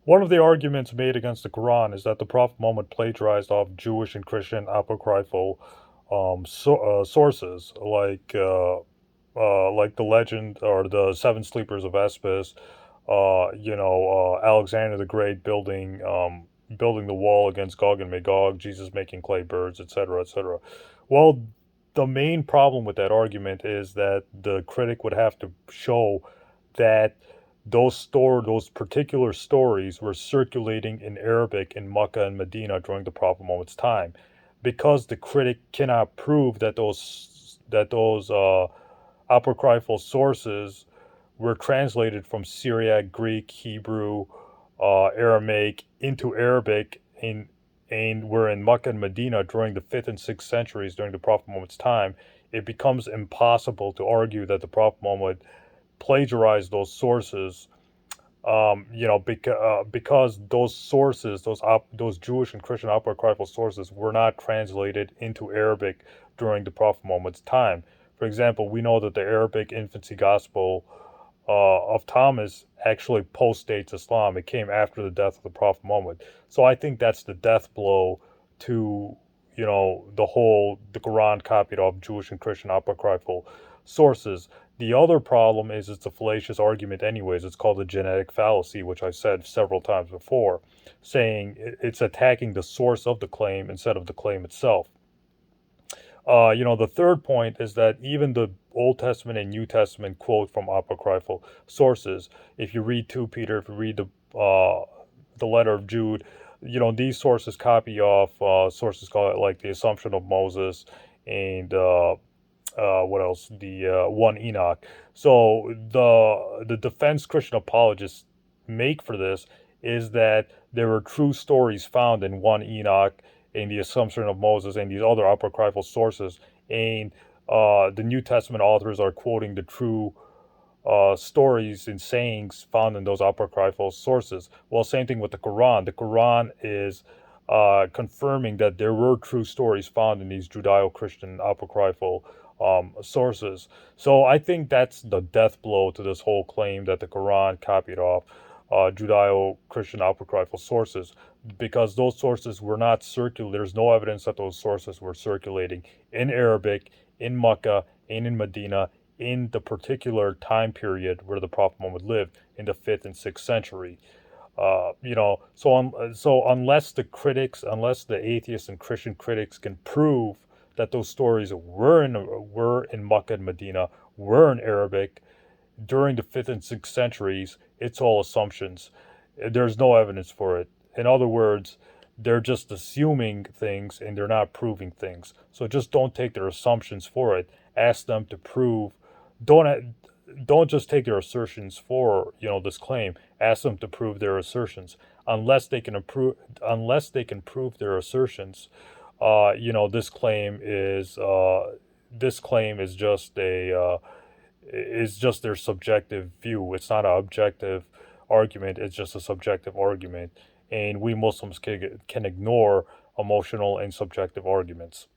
One of the arguments made against the Quran is that the Prophet Muhammad plagiarized off Jewish and Christian apocryphal sources, like the legend or the Seven Sleepers of Espus, Alexander the Great building the wall against Gog and Magog, Jesus making clay birds, etc., etc. Well, the main problem with that argument is that the critic would have to show that those particular stories were circulating in Arabic in Mecca and Medina during the Prophet Muhammad's time, because the critic cannot prove that those apocryphal sources were translated from Syriac, Greek, Hebrew, Aramaic into Arabic and were in Mecca and Medina during the 5th and 6th centuries during the Prophet Muhammad's time. It becomes impossible to argue that the Prophet Muhammad plagiarized those sources, because those sources, those Jewish and Christian apocryphal sources, were not translated into Arabic during the Prophet Muhammad's time. For example, we know that the Arabic infancy gospel of Thomas actually postdates Islam. It came after the death of the Prophet Muhammad. So I think that's the death blow to, the Quran copied off Jewish and Christian apocryphal sources. The other problem is it's a fallacious argument anyways. It's called a genetic fallacy, which I said several times before, saying it's attacking the source of the claim instead of the claim itself. The third point is that even the Old Testament and New Testament quote from apocryphal sources. If you read 2 Peter, if you read the letter of Jude, these sources copy off sources called like the Assumption of Moses and what else? The 1 Enoch. So the defense Christian apologists make for this is that there were true stories found in 1 Enoch, in the Assumption of Moses, and these other apocryphal sources, and the New Testament authors are quoting the true stories and sayings found in those apocryphal sources. Well, same thing with the Quran. The Quran is confirming that there were true stories found in these Judeo-Christian apocryphal sources. So I think that's the death blow to this whole claim that the Quran copied off Judeo-Christian apocryphal sources, because those sources were not circulating. There's no evidence that those sources were circulating in Arabic, in Mecca, and in Medina, in the particular time period where the Prophet Muhammad lived in the 5th and 6th century. So unless unless the atheists and Christian critics can prove that those stories were in Mecca and Medina, were in Arabic during the 5th and 6th centuries, it's all assumptions. There's no evidence for it. In other words, they're just assuming things and they're not proving things. So just don't take their assumptions for it. Ask them to prove. Don't don't just take their assertions for this claim. Ask them to prove their assertions. Unless they can prove their assertions, this claim is just their subjective view. It's not an objective argument. It's just a subjective argument, and we Muslims can ignore emotional and subjective arguments.